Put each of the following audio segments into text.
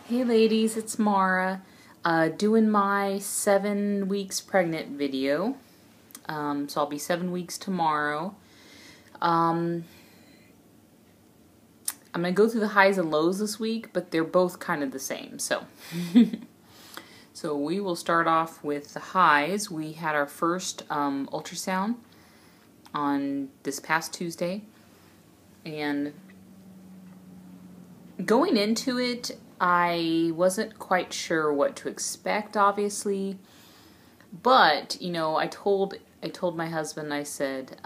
Hey ladies, it's Mara, doing my 7 weeks pregnant video. So I'll be 7 weeks tomorrow. I'm going to go through the highs and lows this week, but they're both kind of the same. So we will start off with the highs. We had our first ultrasound on this past Tuesday, and going into it, I wasn't quite sure what to expect, obviously, but, you know, I told my husband, I said,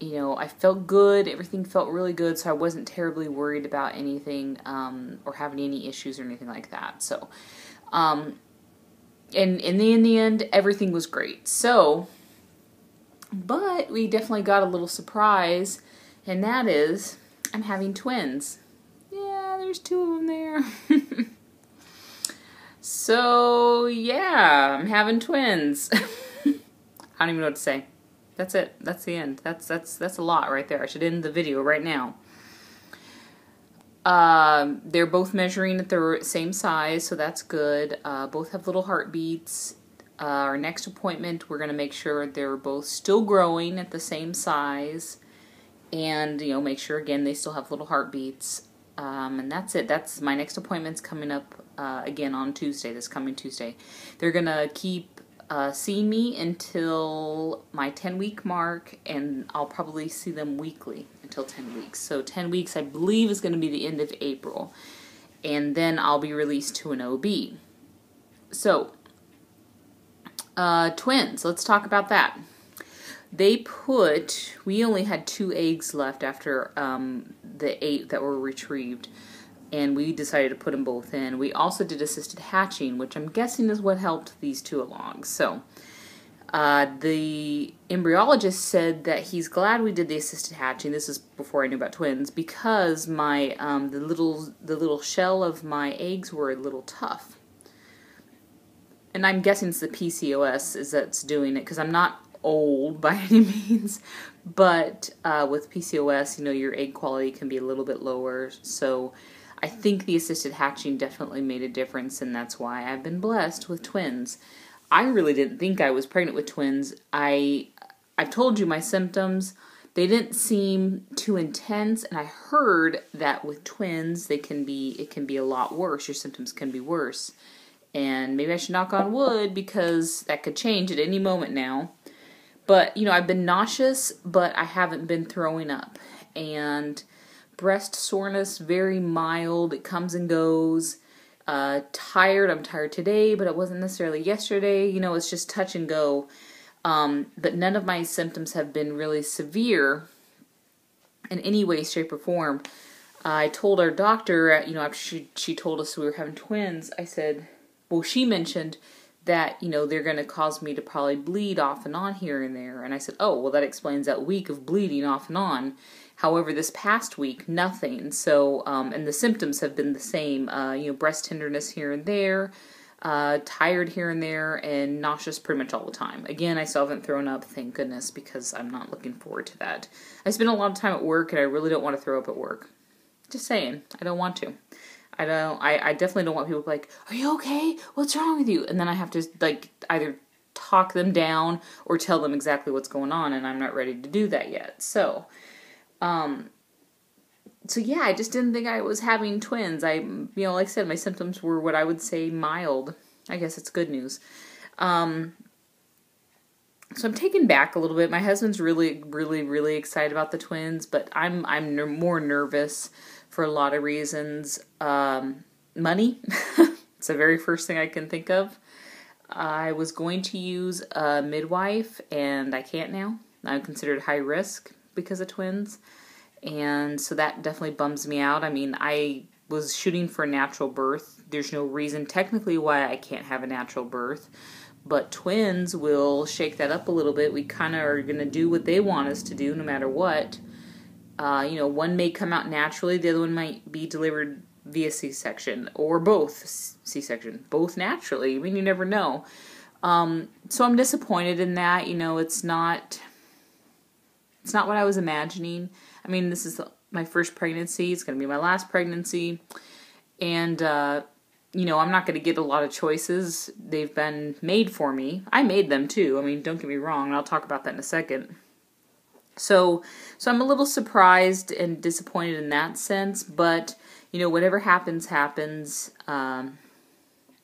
you know, I felt good, everything felt really good, so I wasn't terribly worried about anything, or having any issues or anything like that, so, and in the end, everything was great, so, but we definitely got a little surprise, and that is, I'm having twins. Yeah, there's 2 of them there. So, yeah, I'm having twins. I don't even know what to say. That's it. That's the end. That's a lot right there. I should end the video right now. They're both measuring at the same size, so that's good. Both have little heartbeats. Our next appointment, we're going to make sure they're both still growing at the same size. And, you know, make sure, again, they still have little heartbeats. And that's it. That's my next appointment's coming up, again, on Tuesday, this coming Tuesday. They're going to keep seeing me until my 10-week mark, and I'll probably see them weekly until 10 weeks. So 10 weeks, I believe, is going to be the end of April. And then I'll be released to an OB. So, twins. Let's talk about that. We only had 2 eggs left after the 8 that were retrieved, and we decided to put them both in. We also did assisted hatching, which I'm guessing is what helped these 2 along. So, the embryologist said that he's glad we did the assisted hatching. This is before I knew about twins, because my the little shell of my eggs were a little tough. And I'm guessing it's the PCOS that's doing it, because I'm not old by any means, but with PCOS, you know, your egg quality can be a little bit lower, so I think the assisted hatching definitely made a difference, and that's why I've been blessed with twins. I really didn't think I was pregnant with twins. I've told you my symptoms, they didn't seem too intense, and I heard that with twins, it can be a lot worse. Your symptoms can be worse, and maybe I should knock on wood, because that could change at any moment now. But, you know, I've been nauseous, but I haven't been throwing up. And breast soreness, very mild. It comes and goes. Tired. I'm tired today, but it wasn't necessarily yesterday. You know, it's just touch and go. But none of my symptoms have been really severe in any way, shape, or form. I told our doctor, you know, after she told us we were having twins, I said, well, she mentioned that, you know, they're going to cause me to probably bleed off and on here and there. And I said, oh, well, that explains that week of bleeding off and on. However, this past week, nothing. So, and the symptoms have been the same, you know, breast tenderness here and there, tired here and there, and nauseous pretty much all the time. Again, I still haven't thrown up, thank goodness, because I'm not looking forward to that. I spend a lot of time at work, and I really don't want to throw up at work. Just saying, I don't want to. I definitely don't want people to be like, are you okay? What's wrong with you? And then I have to, like, either talk them down or tell them exactly what's going on, and I'm not ready to do that yet. So yeah, I just didn't think I was having twins. You know, like I said, my symptoms were what I would say mild. I guess it's good news. So I'm taken back a little bit. My husband's really, really, really excited about the twins, but I'm more nervous for a lot of reasons. Money. It's the very first thing I can think of. I was going to use a midwife, and I can't now. I'm considered high risk because of twins, and so that definitely bums me out. I mean, I was shooting for a natural birth. There's no reason technically why I can't have a natural birth, but twins will shake that up a little bit. We kind of are going to do what they want us to do no matter what. You know, one may come out naturally, the other one might be delivered via C-section, or both C-section, both naturally. I mean, you never know. So I'm disappointed in that. You know, it's not what I was imagining. I mean, this is my first pregnancy. It's going to be my last pregnancy. And, you know, I'm not going to get a lot of choices. They've been made for me. I made them too. I mean, don't get me wrong. And I'll talk about that in a second. So I'm a little surprised and disappointed in that sense. But, you know, whatever happens, happens.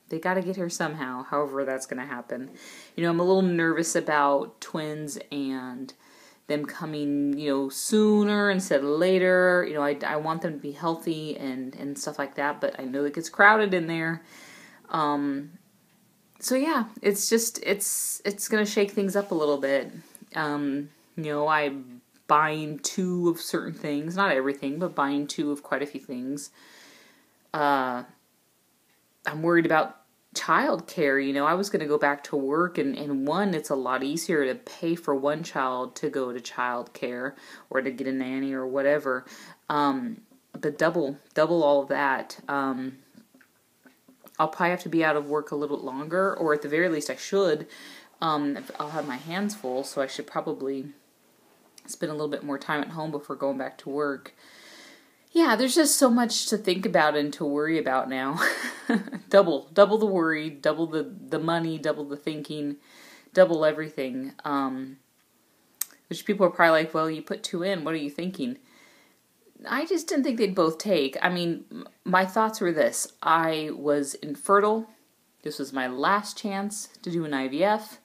They got to get here somehow, however that's going to happen. You know, I'm a little nervous about twins and them coming, you know, sooner instead of later. You know, I want them to be healthy and stuff like that, but I know it gets crowded in there. So yeah, it's just, it's going to shake things up a little bit. You know, I'm buying 2 of certain things, not everything, but buying 2 of quite a few things. I'm worried about childcare. You know, I was going to go back to work, and one, it's a lot easier to pay for one child to go to childcare or to get a nanny or whatever. But double all of that. I'll probably have to be out of work a little longer, or at the very least I should. I'll have my hands full, so I should probably spend a little bit more time at home before going back to work. Yeah, there's just so much to think about and to worry about now. double the worry, double the money, double the thinking, double everything. Which people are probably like, well, you put 2 in, what are you thinking? I just didn't think they'd both take. I mean, my thoughts were this. I was infertile. This was my last chance to do an IVF.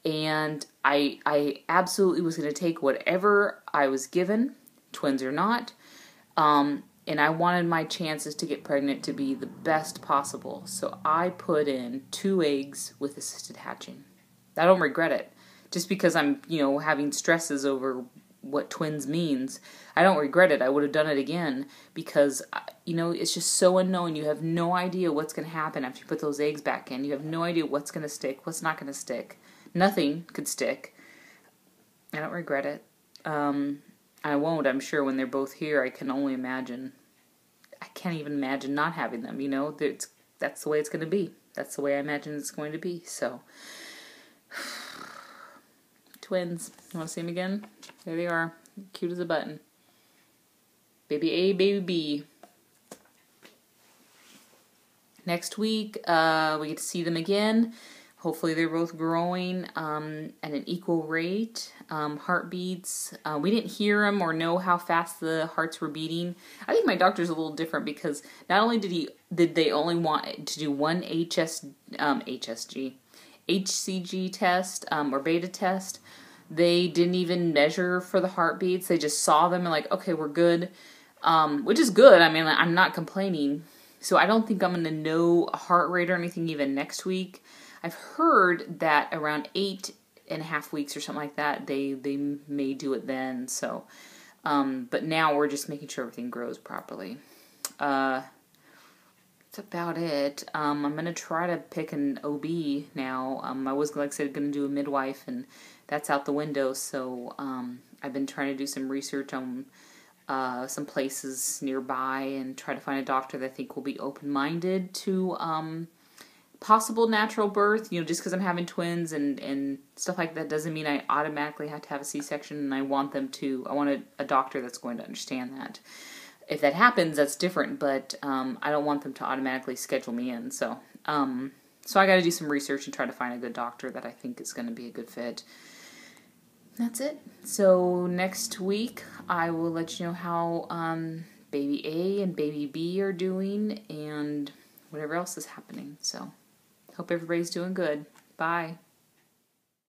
And I absolutely was going to take whatever I was given, twins or not. And I wanted my chances to get pregnant to be the best possible. So I put in 2 eggs with assisted hatching. I don't regret it. Just because I'm, you know, having stresses over what twins means, I don't regret it. I would have done it again because, you know, it's just so unknown. You have no idea what's going to happen after you put those eggs back in. You have no idea what's going to stick, what's not going to stick. Nothing could stick. I don't regret it. I won't, I'm sure, when they're both here. I can only imagine. I can't even imagine not having them, you know. That's the way it's going to be. That's the way I imagine it's going to be. So, twins. You want to see them again? There they are. Cute as a button. Baby A, baby B. Next week, we get to see them again. Hopefully they're both growing at an equal rate. Heartbeats. We didn't hear them or know how fast the hearts were beating. I think my doctor's a little different because not only did they only want to do one HCG test or beta test, they didn't even measure for the heartbeats. They just saw them and like, okay, we're good, which is good. I mean, I'm not complaining. So I don't think I'm going to know a heart rate or anything even next week. I've heard that around 8.5 weeks or something like that, they may do it then. So, but now we're just making sure everything grows properly. That's about it. I'm going to try to pick an OB now. I was, like I said, going to do a midwife, and that's out the window. So I've been trying to do some research on some places nearby and try to find a doctor that I think will be open-minded to possible natural birth. You know, just because I'm having twins and stuff like that doesn't mean I automatically have to have a C-section, and I want a doctor that's going to understand that. If that happens, that's different, but I don't want them to automatically schedule me in. So I got to do some research and try to find a good doctor that I think is going to be a good fit. That's it. So next week, I will let you know how baby A and baby B are doing and whatever else is happening. So hope everybody's doing good. Bye.